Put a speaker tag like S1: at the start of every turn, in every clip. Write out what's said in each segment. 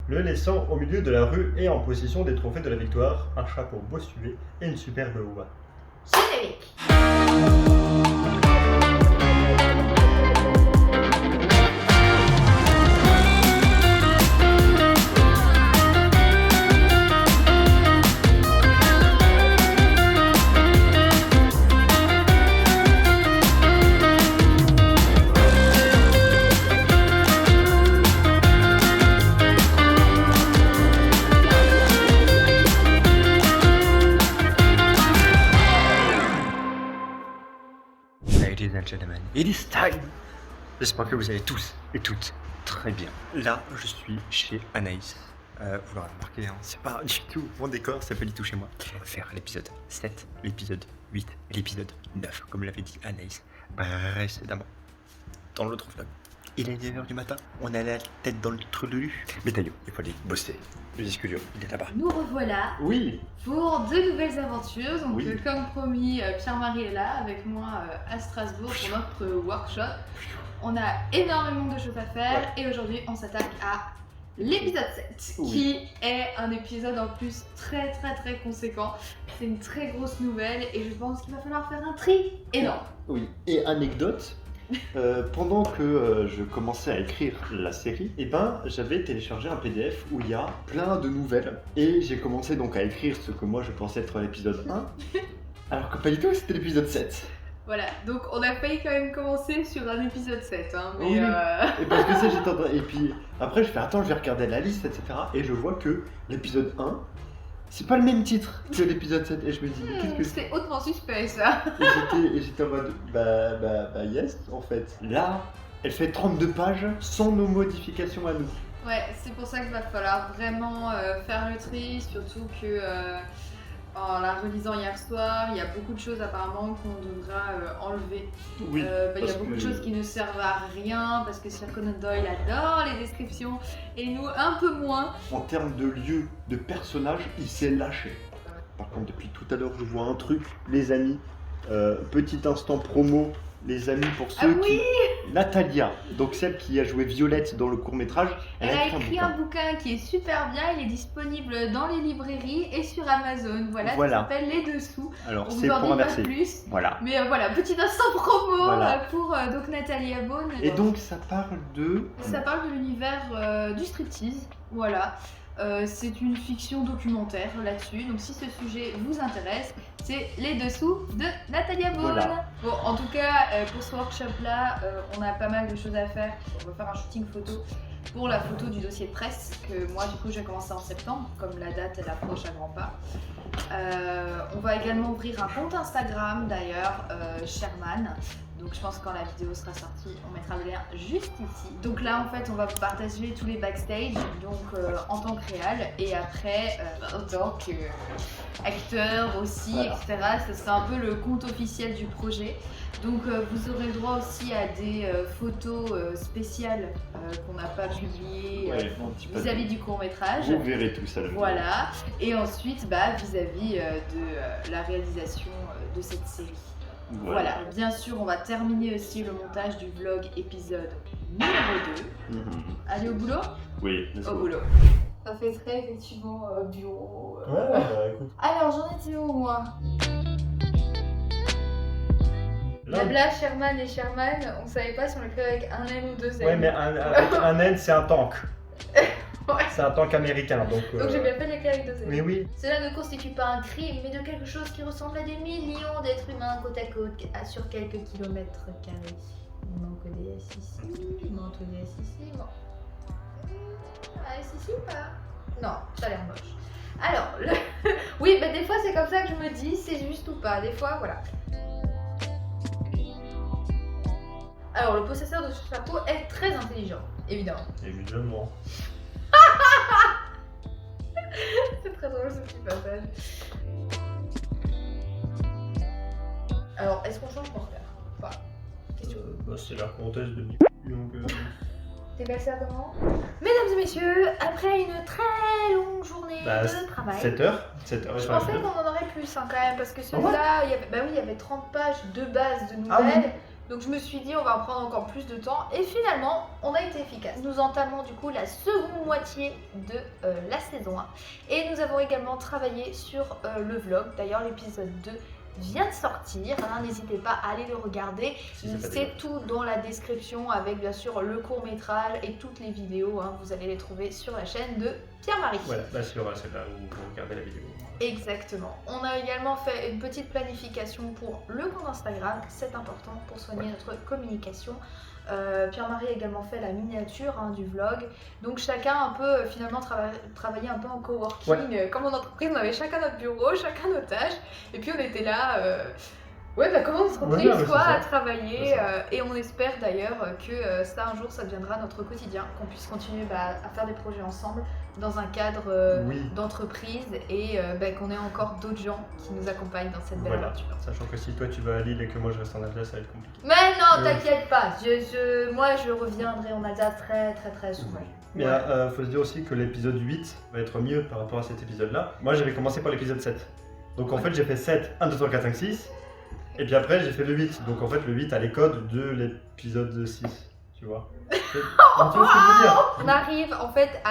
S1: le laissant au milieu de la rue et en possession des trophées de la victoire, un chapeau bossué et une superbe ouah.
S2: Générique.
S1: Ladies and gentlemen, it is time. J'espère que vous allez tous et toutes très bien. Là, je suis chez Anaïs. Vous l'aurez remarqué, hein, c'est pas du tout mon décor, c'est pas du tout chez moi. On va faire l'épisode 7, l'épisode 8 et l'épisode 9, comme l'avait dit Anaïs précédemment dans l'autre vlog. Il est 9h du matin, on a la tête dans le trou de lu. Mais d'ailleurs, il faut aller bosser. Le disque dur, il est là-bas.
S2: Nous revoilà
S1: Oui.
S2: pour de nouvelles aventures. Donc,
S1: Oui.
S2: comme promis, Pierre-Marie est là avec moi à Strasbourg pour notre workshop. On a énormément de choses à faire et aujourd'hui, on s'attaque à l'épisode 7 qui est un épisode en plus très conséquent. C'est une très grosse nouvelle et je pense qu'il va falloir faire un tri énorme.
S1: Oui, et anecdote, pendant que je commençais à écrire la série, j'avais téléchargé un PDF où il y a plein de nouvelles. Et j'ai commencé donc à écrire ce que moi je pensais être l'épisode 1, alors que pas du tout, c'était l'épisode 7.
S2: Voilà, donc on a failli quand même commencer sur un épisode 7, hein, mais
S1: Oui. Et parce que ça, j'étais en train... Et puis après, je fais attends, je vais regarder la liste, etc. Et je vois que l'épisode 1, c'est pas le même titre que l'épisode 7. Et je me dis, qu'est-ce que c'est?
S2: C'est hautement suspect ça.
S1: Et j'étais en mode, yes, en fait. Là, elle fait 32 pages sans nos modifications à nous.
S2: Ouais, c'est pour ça qu'il va falloir vraiment faire le tri, surtout que en la relisant hier soir, il y a beaucoup de choses apparemment qu'on devra enlever.
S1: Oui.
S2: Il y a beaucoup de choses qui ne servent à rien parce que Sir Conan Doyle adore les descriptions et nous un peu moins.
S1: En termes de lieu, de personnage, il s'est lâché. Par contre, depuis tout à l'heure, je vois un truc, les amis. Petit instant promo, les amis, pour ceux qui... Natalia, donc celle qui a joué Violette dans le court-métrage,
S2: Elle a écrit un bouquin qui est super bien, il est disponible dans les librairies et sur Amazon. Voilà. Ça s'appelle Les Dessous.
S1: Alors,
S2: on
S1: c'est
S2: vous en
S1: pour
S2: dit pas
S1: inverser.
S2: plus.
S1: Voilà.
S2: Mais voilà, petit instant promo
S1: Voilà.
S2: pour donc Natalia Bone.
S1: Et donc, ça parle de...
S2: Ça parle de l'univers du striptease, voilà. C'est une fiction documentaire là-dessus, donc si ce sujet vous intéresse, c'est Les Dessous de Natalia Bone.
S1: Voilà.
S2: Bon, en tout cas, pour ce workshop-là, on a pas mal de choses à faire. On va faire un shooting photo pour la photo du dossier de presse, que moi, du coup, j'ai commencé en septembre, comme la date, elle approche à grands pas. On va également ouvrir un compte Instagram, d'ailleurs, Sherman. Donc je pense que quand la vidéo sera sortie, on mettra le lien juste ici. Donc là en fait on va vous partager tous les backstage, donc en tant que réal et après en tant qu'acteur aussi,
S1: Voilà.
S2: etc. Ce sera un peu le compte officiel du projet. Donc vous aurez le droit aussi à des photos spéciales qu'on n'a pas publiées vis-à-vis du court-métrage.
S1: Vous verrez tout ça.
S2: Voilà. Et ensuite vis-à-vis de la réalisation de cette série. Voilà, bien sûr, on va terminer aussi le montage du vlog épisode numéro 2. Allez au boulot?
S1: Oui,
S2: Au boulot. Ça fait très effectivement bureau.
S1: Écoute.
S2: Alors, j'en étais où moi? Blabla, Sherman et Sherman, on savait pas si on l'écrivait avec un N ou deux N.
S1: Ouais, mais un N, c'est un tank.
S2: Ouais.
S1: C'est un tank américain, donc...
S2: Donc j'ai bien fait l'écrire avec deux N.
S1: Mais oui.
S2: Cela ne constitue pas un crime, mais de quelque chose qui ressemble à des millions d'êtres humains côte à côte, sur quelques kilomètres carrés. Il manque des S ici, il manque des S ici, bon. Un S ici ou pas? Non, ça a l'air moche. Alors, oui, bah des fois c'est comme ça que je me dis, c'est juste ou pas, des fois, voilà. Alors, le possesseur de ce chapeau est très intelligent, évidemment.
S1: Évidemment.
S2: C'est très drôle ce petit passage. Alors, est-ce qu'on change porteur? Enfin, question.
S1: C'est la comtesse de donc...
S2: T'es passé à comment? Mesdames et messieurs, après une très longue journée de travail.
S1: 7 heures.
S2: Je pensais qu'on en aurait plus hein, quand même, parce que celui-là, il y avait 30 pages de base de nouvelles. Donc je me suis dit on va en prendre encore plus de temps et finalement on a été efficace. Nous entamons du coup la seconde moitié de la saison 1 et nous avons également travaillé sur le vlog. D'ailleurs l'épisode 2 vient de sortir, hein, n'hésitez pas à aller le regarder, c'est tout dans la description avec bien sûr le court-métrage et toutes les vidéos, hein, vous allez les trouver sur la chaîne de Pierre-Marie.
S1: Voilà, bah sur celle-là où vous regardez la vidéo.
S2: Exactement. On a également fait une petite planification pour le compte Instagram, c'est important pour soigner notre communication. Pierre-Marie a également fait la miniature du vlog. Donc chacun un peu finalement travaillé un peu en coworking. Comme en entreprise, on avait chacun notre bureau, chacun nos tâches. Et puis on était là, comme en entreprise à travailler. Et on espère d'ailleurs que ça un jour ça deviendra notre quotidien, qu'on puisse continuer à faire des projets ensemble dans un cadre d'entreprise et qu'on ait encore d'autres gens qui nous accompagnent dans cette belle aventure.
S1: Sachant que si toi tu vas à Lille et que moi je reste en Alsace, ça va être compliqué.
S2: Mais non, t'inquiète pas, moi je reviendrai en Alsace très souvent.
S1: Mais faut se dire aussi que l'épisode 8 va être mieux par rapport à cet épisode-là. Moi j'avais commencé par l'épisode 7. Donc en fait j'ai fait 7, 1, 2, 3, 4, 5, 6. Et puis après j'ai fait le 8. Donc en fait le 8 a les codes de l'épisode 6. Tu vois. Donc, tu vois ce que je veux dire.
S2: On arrive en fait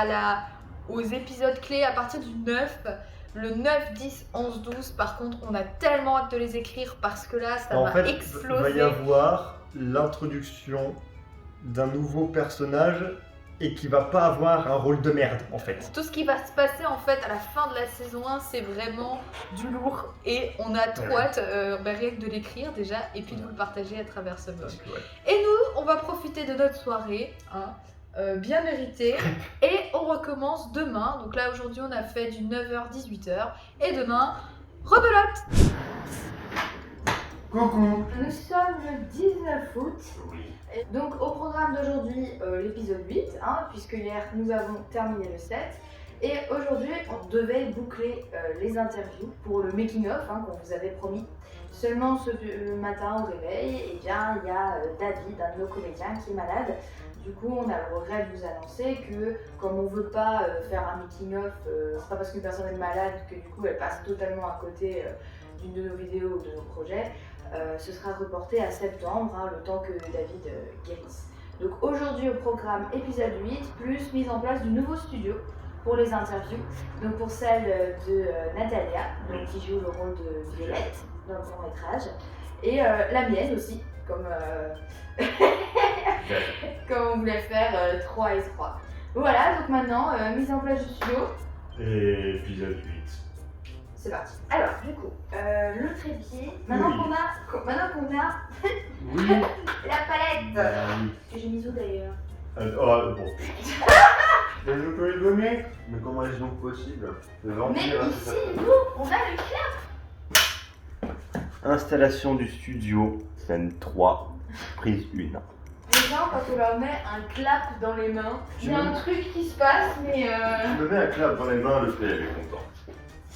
S2: aux épisodes clés à partir du 9. Le 9, 10, 11, 12, par contre, on a tellement hâte de les écrire parce que là, ça va exploser.
S1: Il va y avoir l'introduction d'un nouveau personnage et qui va pas avoir un rôle de merde en fait.
S2: Tout ce qui va se passer en fait à la fin de la saison 1, c'est vraiment du lourd et on a trop hâte rien que de l'écrire déjà et puis de vous le partager à travers ce vlog. Et nous, on va profiter de notre soirée. Bien mérité et on recommence demain. Donc là aujourd'hui on a fait du 9h-18h et demain rebelote.
S1: Coucou.
S2: Nous sommes le 19 août. Donc au programme d'aujourd'hui l'épisode 8 puisque hier nous avons terminé le 7 et aujourd'hui on devait boucler les interviews pour le making of qu'on vous avait promis. Seulement ce matin au réveil, il y a David, un de nos comédiens qui est malade. Du coup, on a le regret de vous annoncer que, comme on ne veut pas faire un making-of, c'est pas parce qu'une personne est malade que du coup elle passe totalement à côté d'une de nos vidéos ou de nos projets. Ce sera reporté à septembre, le temps que David guérisse. Donc aujourd'hui au programme épisode 8, plus mise en place du nouveau studio pour les interviews. Donc pour celle de Natalia, qui joue le rôle de Violette dans le court métrage. Et la mienne aussi, comme on voulait faire 3 et 3. Voilà, donc maintenant, mise en place du studio.
S1: Et épisode 8.
S2: C'est parti. Alors, du coup, le trépied, maintenant qu'on a la palette. Que j'ai mis où d'ailleurs
S1: Bon. Mais je peux les donner. Mais comment est-ce donc possible?
S2: Mais ici, nous, on a le clap.
S3: Installation du studio, scène 3, prise 1.
S2: Les gens, quand on leur met un clap dans les mains, il y a un truc qui se passe, mais
S3: Tu me mets un clap dans les mains, le play, elle est content.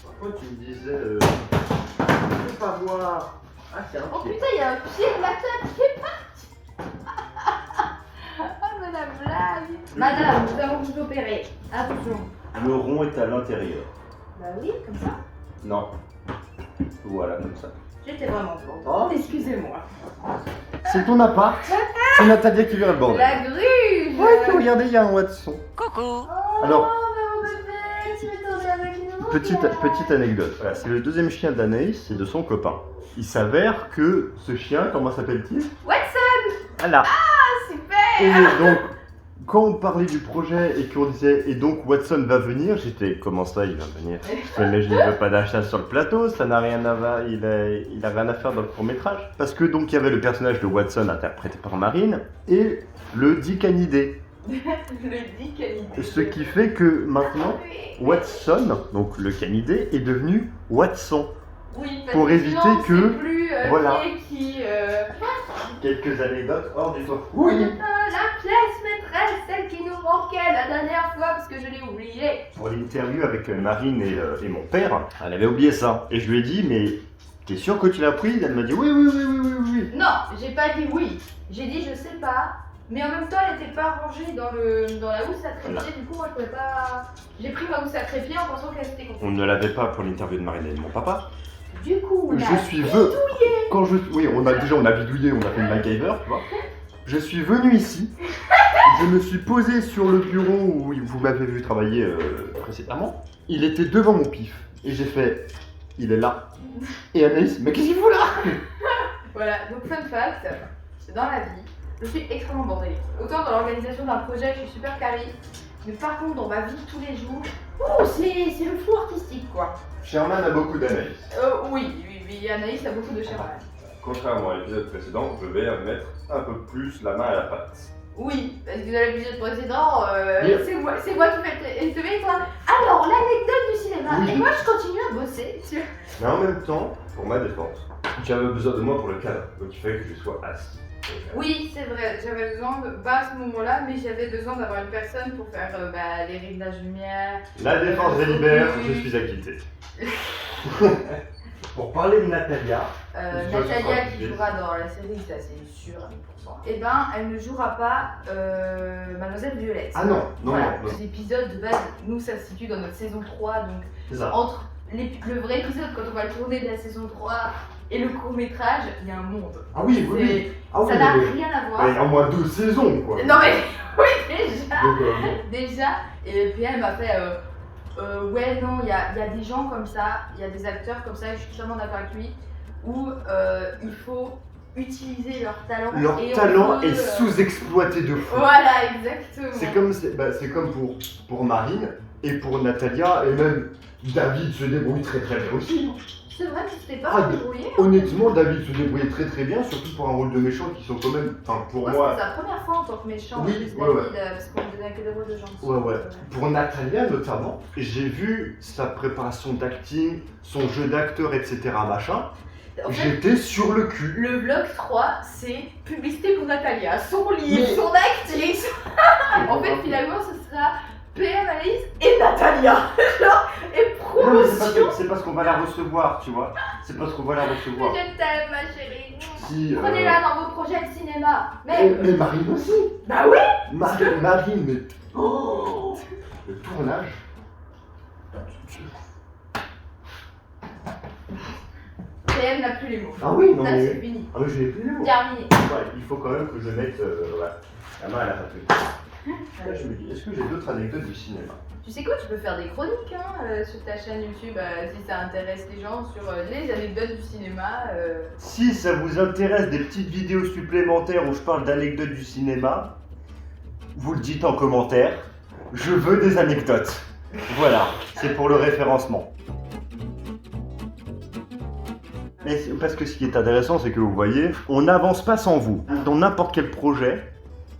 S3: Pourquoi tu me disais, je peux pas voir. Ah, c'est un
S2: oh
S3: pied.
S2: putain, il y a un pied de la table qui est parti. Ah, mais la blague. Madame, nous allons vous opérer. Attention.
S3: Le rond est à l'intérieur.
S2: Bah oui, comme ça.
S3: Non. Voilà, comme ça.
S2: J'étais vraiment contente. Excusez-moi.
S3: C'est ton appart. C'est Natalia qui vient le bordel.
S2: La grue.
S3: Ouais, puis regardez, il y a un Watson.
S2: Coucou. Oh,
S3: Alors,
S2: mon bébé, tu veux tourner avec nous?
S3: petite anecdote. Voilà, c'est le deuxième chien d'Anaïs et de son copain. Il s'avère que ce chien, comment s'appelle-t-il?
S2: Watson.
S3: Voilà.
S2: Ah, super.
S3: Et donc, quand on parlait du projet et qu'on disait et donc Watson va venir, j'étais comment ça il va venir? Mais je ne veux pas d'achat sur le plateau, ça n'a rien à voir, il a rien à faire dans le court-métrage. Parce que donc il y avait le personnage de Watson interprété par Marine et le Dick Hallyday.
S2: Le Dick Hallyday.
S3: Ce qui fait que maintenant Watson, donc le canidé, est devenu Watson.
S2: Oui, parce
S3: pour
S2: que
S3: éviter
S2: sinon,
S3: que
S2: c'est plus,
S3: voilà.
S2: qui
S3: Quelques anecdotes hors du temps.
S2: Oui. La pièce maîtresse, celle qui nous manquait la dernière fois parce que je l'ai oubliée.
S3: Pour l'interview avec Marine et mon père, elle avait oublié ça. Et je lui ai dit, mais t'es sûr que tu l'as prise? Elle m'a dit oui.
S2: Non, j'ai pas dit oui. J'ai dit je sais pas. Mais en même temps, elle était pas rangée dans la housse à trépied. Voilà. Du coup, moi je pouvais pas. J'ai pris ma housse à trépied en pensant qu'elle était complète.
S3: On ne l'avait pas pour l'interview de Marine et de mon papa.
S2: Du coup,
S3: je suis vœu. Oui, on a bidouillé, on a fait une MacGyver, tu vois. Je suis venu ici, je me suis posé sur le bureau où vous m'avez vu travailler précédemment. Il était devant mon pif et j'ai fait, il est là. Et Anaïs, mais qu'est-ce qu'il fout là?
S2: Voilà, donc fun fact, dans la vie, je suis extrêmement bordélique. Autant dans l'organisation d'un projet, je suis super carré, mais par contre dans ma vie tous les jours, c'est le flou artistique quoi.
S3: Sherman a beaucoup d'Anaïs.
S2: Oui, Anaïs a beaucoup de Sherman.
S3: Contrairement à l'épisode précédent, je vais mettre un peu plus la main à la pâte.
S2: Oui, parce que dans l'épisode précédent,
S3: Bien.
S2: c'est moi qui fais le et toi. Alors, l'anecdote du cinéma.
S3: Oui.
S2: Et moi, je continue à bosser.
S3: Mais en même temps, pour ma défense, tu avais besoin de moi pour le cadre, donc il fallait que je sois assis.
S2: Oui, c'est vrai, j'avais besoin, pas à ce moment-là, mais j'avais besoin d'avoir une personne pour faire les réglages lumière.
S3: La défense délibère,
S2: Oui.
S3: je suis acquitté. Pour parler de Natalia,
S2: Natalia qui jouera dans la série, ça c'est sûr à 1000%. Eh ben, elle ne jouera pas Mademoiselle Violette.
S3: ah non, non,
S2: Voilà,
S3: non, non.
S2: cet épisode de base, nous ça se situe dans notre saison 3, donc
S3: C'est ça.
S2: entre le vrai épisode quand on va le tourner de la saison 3 et le court métrage, il y a un monde.
S3: Ah oui, oui,
S2: C'est-
S3: oui. Ah oui,
S2: Ça n'a
S3: mais-
S2: rien à voir.
S3: mais en moins 12 saisons, quoi.
S2: Non mais oui déjà.
S3: Donc, bon.
S2: Déjà, et puis elle m'a fait ouais non, il y a des gens comme ça, il y a des acteurs comme ça, je suis totalement d'accord avec lui, où il faut utiliser leur talent.
S3: Leur
S2: et on
S3: talent
S2: peut,
S3: est sous-exploité de fou.
S2: Voilà, exactement.
S3: C'est comme pour Marine et pour Natalia, et même David se débrouille très très bien aussi.
S2: C'est vrai que tu t'es
S3: Ah,
S2: pas débrouillé.
S3: Honnêtement, David se débrouillait très très bien, surtout pour un rôle de méchant qui sont quand même, enfin pour moi,
S2: C'était sa première fois en tant que méchant,
S3: Oui,
S2: en plus,
S3: ouais,
S2: David, parce qu'on ne donnait que des rôles de gentils.
S3: ouais. Pour Natalia notamment, j'ai vu sa préparation d'acting, son jeu d'acteur, etc. machin,
S2: En fait,
S3: j'étais sur le cul.
S2: le vlog 3, c'est publicité pour Natalia, son livre,
S3: Mais-
S2: son acting. En fait, finalement, ce sera PM Alice et Natalia. Genre, et
S3: Non mais
S2: promotion.
S3: c'est parce qu'on va la recevoir, tu vois. C'est parce qu'on va la recevoir.
S2: Je t'aime, ma chérie.
S3: Si,
S2: Prenez-la dans vos projets de cinéma. Mais,
S3: mais Marine aussi.
S2: bah oui.
S3: Marine, mais oh, le tournage.
S2: PM n'a plus les mots.
S3: Ah oui, non
S2: Ça,
S3: mais.
S2: c'est fini.
S3: Ah mais je l'ai plus le mot.
S2: Terminé.
S3: Ouais, il faut quand même que je mette la main à la pâte. Là, je me dis, est-ce que j'ai d'autres anecdotes du cinéma?
S2: Tu sais quoi, tu peux faire des chroniques sur ta chaîne YouTube si ça intéresse les gens sur les anecdotes du cinéma.
S3: Si ça vous intéresse des petites vidéos supplémentaires où je parle d'anecdotes du cinéma, vous le dites en commentaire. Je veux des anecdotes. Voilà, c'est pour le référencement. Mais parce que ce qui est intéressant, c'est que vous voyez, on n'avance pas sans vous. Dans n'importe quel projet,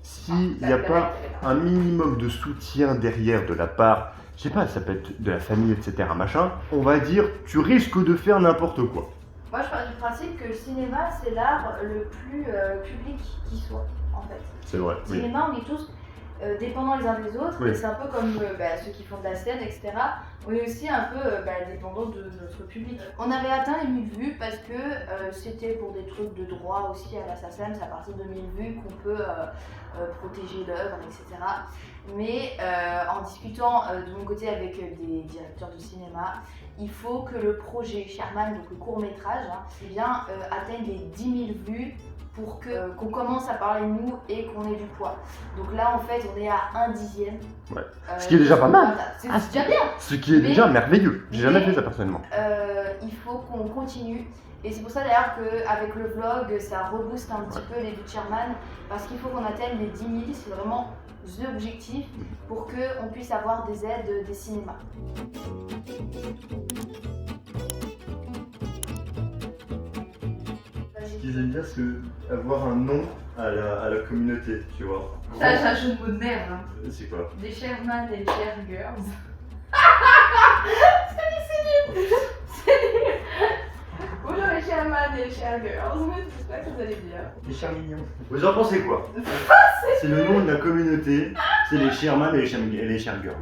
S3: s'il n'y a pas un minimum de soutien derrière de la part, je sais pas, ça peut être de la famille, etc., machin, on va dire, tu risques de faire n'importe quoi.
S2: Moi, je pars du principe que le cinéma, c'est l'art le plus public qui soit, en fait.
S3: C'est vrai,
S2: Le cinéma, on est tous dépendants les uns des autres,
S3: Oui.
S2: et c'est un peu comme ceux qui font de la scène, etc. On est aussi un peu dépendants de notre public. On avait atteint les 1000 vues parce que c'était pour des trucs de droit aussi à la SACEM, c'est à partir de 1000 vues qu'on peut protéger l'œuvre, etc. Mais en discutant de mon côté avec des directeurs de cinéma, il faut que le projet Sherman, donc le court-métrage, atteigne les 10 000 vues pour qu'on commence à parler de nous et qu'on ait du poids. Donc là, en fait, on est à 1/10.
S3: Ouais. Ce qui est déjà pas mal.
S2: C'est déjà bien.
S3: Ce qui est
S2: Mais-
S3: déjà merveilleux. J'ai jamais
S2: mais-
S3: fait ça personnellement.
S2: Il faut qu'on continue. Et c'est pour ça d'ailleurs qu'avec le vlog, ça rebooste un petit peu les vues de Sherman. Parce qu'il faut qu'on atteigne les 10 000. C'est vraiment l'objectif pour qu'on puisse avoir des aides des cinémas.
S3: Ce qu'ils aiment bien, c'est avoir un nom à la communauté, tu vois.
S2: Ça, c'est un jeu de mots de merde. Hein.
S3: C'est quoi?
S2: Des Sherman et des Cher Girls. c'est nul. Bonjour les Sherman et les Cher Girls. J'espère que vous allez bien.
S3: Les chers mignons. Vous en pensez quoi? C'est le nom de la communauté, c'est les Sherman et les Sher Girls.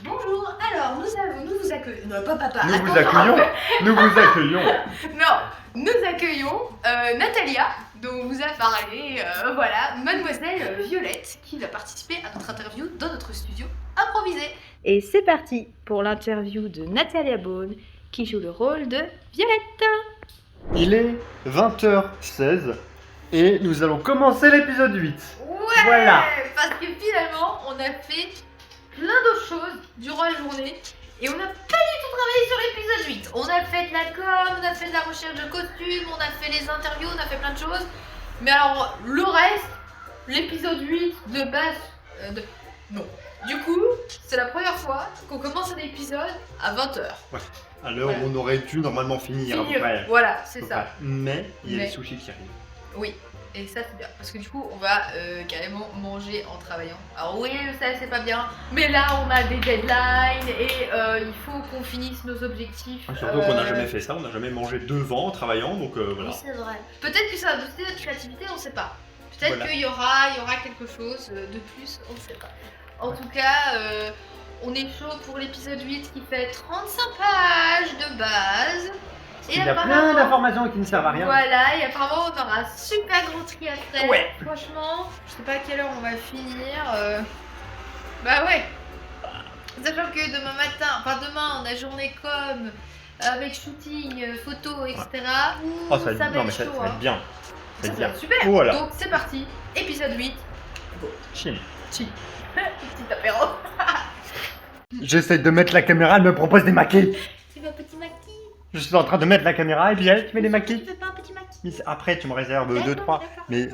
S2: Bonjour, alors nous vous accueillons. Non, pas papa.
S3: Nous vous accueillons. Nous vous accueillons.
S2: Non, nous accueillons Natalia, dont on vous a parlé, voilà, Mademoiselle Violette qui va participer à notre interview dans notre studio improvisé. Et c'est parti pour l'interview de Natalia Bone qui joue le rôle de Violette.
S3: Il est 20h16 et nous allons commencer l'épisode 8.
S2: Ouais,
S3: Voilà.
S2: parce que finalement, on a fait plein d'autres choses durant la journée et on n'a pas du tout travaillé sur l'épisode 8. On a fait de la com, on a fait de la recherche de costumes, on a fait les interviews, on a fait plein de choses. Mais alors, le reste, l'épisode 8 de base, non. Du coup, c'est la première fois qu'on commence un épisode à 20h.
S3: À l'heure où on aurait dû normalement finir. Ouais.
S2: Voilà, c'est ça.
S3: Mais il y a
S2: Mais-
S3: les sushis qui arrivent.
S2: Oui, et ça c'est bien, parce que du coup on va carrément manger en travaillant. Alors oui, je sais, c'est pas bien, mais là on a des deadlines et il faut qu'on finisse nos objectifs.
S3: Surtout qu'on n'a jamais fait ça, on n'a jamais mangé devant en travaillant, donc voilà.
S2: Oui, c'est vrai. Peut-être que ça va booster notre créativité, on sait pas. Peut-être
S3: Voilà.
S2: qu'il y aura quelque chose de plus, on sait pas. En tout cas, on est chaud pour l'épisode 8 qui fait 35 pages de base. Et
S1: Il y a plein
S2: apparemment-
S1: d'informations qui ne servent à rien.
S2: Voilà, et apparemment on aura un super gros tri à faire.
S1: Ouais.
S2: Franchement, je sais pas à quelle heure on va finir. Bah ouais. Sachant que demain on a journée com avec shooting, photo, etc.
S3: Oh, ça va
S2: ça
S3: être,
S2: va
S3: non, mais
S2: être
S3: ça
S2: chaud.
S3: va être bien.
S2: Ça
S3: Ça va
S2: va
S3: être
S2: être
S3: bien.
S2: super.
S3: Voilà.
S2: Donc c'est parti, épisode 8.
S3: Chine.
S2: Petit apéro.
S3: J'essaie de mettre la caméra, elle me propose des maquis.
S2: C'est ma petit maquis.
S3: Je suis en train de mettre la caméra et puis elle, tu mets des maquis.
S2: Tu fais pas un petit maquis.
S3: Mais après, tu me réserves 2,
S2: D'accord,
S3: 3.
S2: d'accord.
S3: Mais.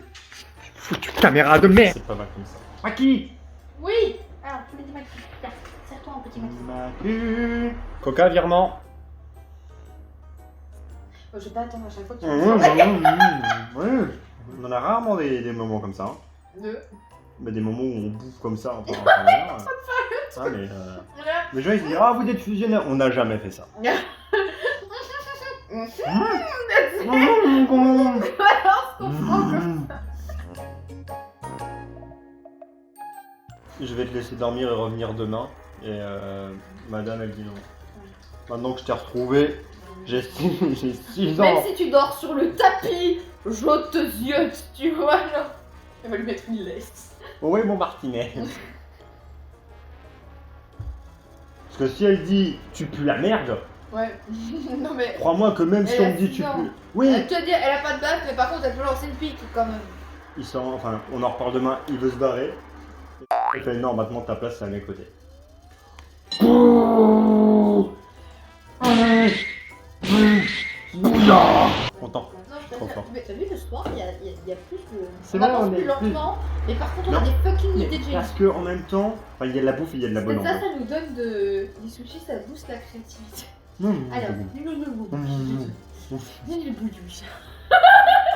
S3: Foutu caméra de merde. C'est pas mal comme ça. Maquis.
S2: Oui. Alors, tu mets des maquis. Tiens, serre-toi un petit maquis.
S3: Maquis. Coca, virement.
S2: Je vais pas attendre à chaque fois que tu
S3: Ouais. On en a rarement des moments comme ça. Hein.
S2: Deux.
S3: Mais des moments où on bouffe comme ça. Ah, mais les gens ils se disent ah vous êtes fusionnaires. On n'a jamais fait ça. Je vais te laisser dormir et revenir demain. Et madame elle dit non. Maintenant que je t'ai retrouvé, j'ai 6 ans.
S2: Même si tu dors sur le tapis, je te ziote, tu vois, genre. Elle va lui mettre une laisse.
S3: Oui mon Martinet. Parce que si elle dit tu pues la merde,
S2: Ouais. Non mais.
S3: crois-moi que même si
S2: Elle
S3: on
S2: a
S3: me dit tu
S2: 6 ans.
S3: pues. Oui.
S2: Elle te dit, elle a pas de bac, mais par contre, elle peut lancer une pique quand même.
S3: Il sent, enfin, on en reparle demain, il veut se barrer. Il fait non, maintenant ta place c'est à mes côtés. Content.
S2: Non,
S3: Trop fort.
S2: mais t'as vu le soir, il y a plus de.
S3: C'est
S2: on
S3: vrai,
S2: avance
S3: on est
S2: plus
S3: plus-
S2: lentement, mais par contre, on
S3: Non.
S2: a des fucking
S3: Mais
S2: idées de génie.
S3: parce que en même temps, enfin, il y a de la bouffe et il y a de la bonne
S2: Ça,
S3: ambiance.
S2: ça nous donne des sushis, ça booste la créativité. Alors,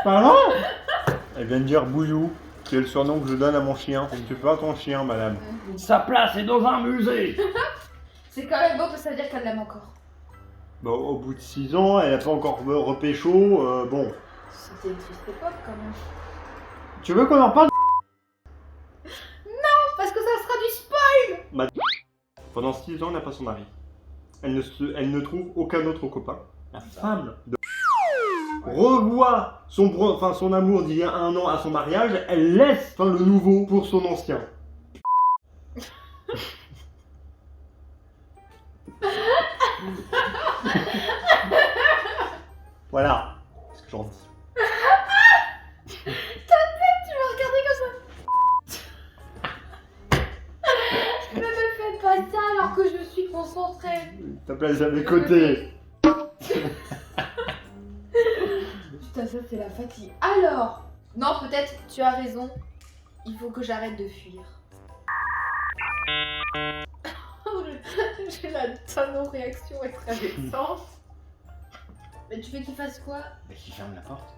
S3: Pardon. Elle vient de dire Bouillou, qui est le surnom que je donne à mon chien. Je ne suis pas ton chien, madame. Sa place est dans un musée.
S2: C'est quand même beau parce que ça veut dire qu'elle l'aime encore.
S3: Bon, au bout de 6 ans, elle a pas encore repécho. Bon,
S2: C'était une triste époque quand même.
S3: tu veux qu'on en parle?
S2: Parce que ça sera du spoil.
S3: Pendant 6 ans, elle n'a pas son mari. Elle ne trouve aucun autre copain. La femme de revoit son amour d'il y a 1 an à son mariage, elle laisse le nouveau pour son ancien. Voilà ce que j'en dis.
S2: Tu m'as regardé comme ça. Ne me faites pas ça alors que je suis concentrée.
S3: Ta place à mes côtés.
S2: Putain, ça c'est la fatigue. Alors, non, peut-être tu as raison. Il faut que j'arrête de fuir. J'ai la réaction extravagante. Mais tu veux qu'il fasse quoi?
S3: Mais qui ferme la porte.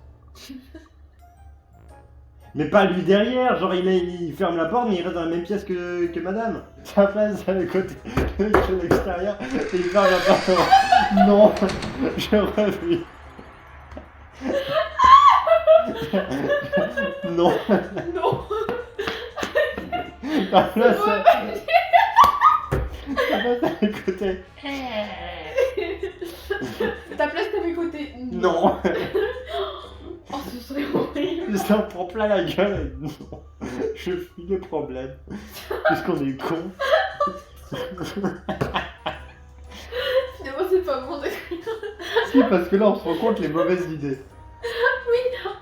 S3: Mais pas lui derrière, genre il ferme la porte mais il reste dans la même pièce que madame. Ta place à mes côtés, je suis à l'extérieur et il ferme la porte. Non, je revis. Non,
S2: Non.
S3: ta place à mes côtés.
S2: Ta place à mes côtés.
S3: Non,
S2: Oh, ce serait horrible.
S3: ça t'en prends plein la gueule. Non, je fuis les problèmes. Qu'est-ce qu'on est con.
S2: Finalement, c'est pas bon d'écrire.
S3: Si, parce que là, on se rend compte les mauvaises idées.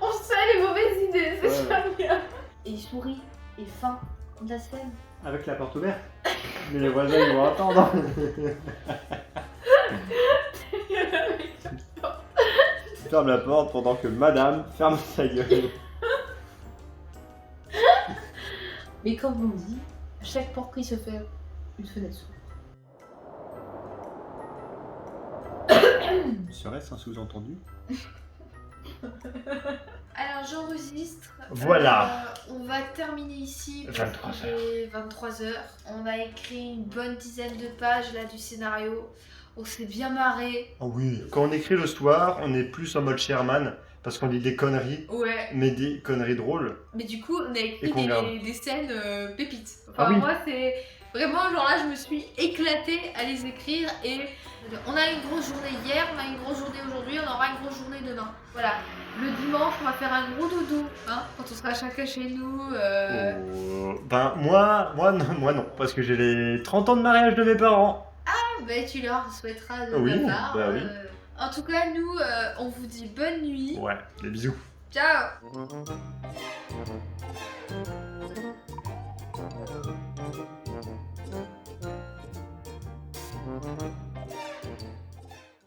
S2: On sait les mauvaises idées, c'est
S3: Ouais.
S2: ça bien. Et il sourit, et fin, comme la scène.
S3: Avec la porte ouverte. Mais les voisins, ils vont attendre. Ferme la porte pendant que madame ferme sa gueule.
S2: Mais comme on dit, à chaque porte qui se fait, une fenêtre s'ouvre.
S3: Serait-ce un sous-entendu?
S2: Alors j'enregistre.
S3: Voilà.
S2: On va terminer ici.
S3: 23
S2: 23h. On a écrit une bonne dizaine de pages là du scénario. On s'est bien marré.
S3: Oh oui. Quand on écrit le soir, on est plus en mode Sherman, parce qu'on dit des conneries,
S2: Ouais.
S3: mais des conneries drôles.
S2: Mais du coup, on a
S3: Et
S2: écrit
S3: qu'on garde.
S2: des scènes pépites.
S3: Ah oui.
S2: Moi, c'est vraiment genre là, je me suis éclatée à les écrire et on a une grosse journée hier, on a une grosse journée aujourd'hui, on aura une grosse journée demain. Voilà. Le dimanche, on va faire un gros dodo, hein, quand on sera chacun chez nous.
S3: Ben moi non, parce que j'ai les 30 ans de mariage de mes parents.
S2: Ben, tu leur souhaiteras de
S3: Oui,
S2: ma part.
S3: bah oui.
S2: En tout cas, nous, on vous dit bonne nuit.
S3: Ouais, des bisous.
S2: Ciao.
S3: Thank you.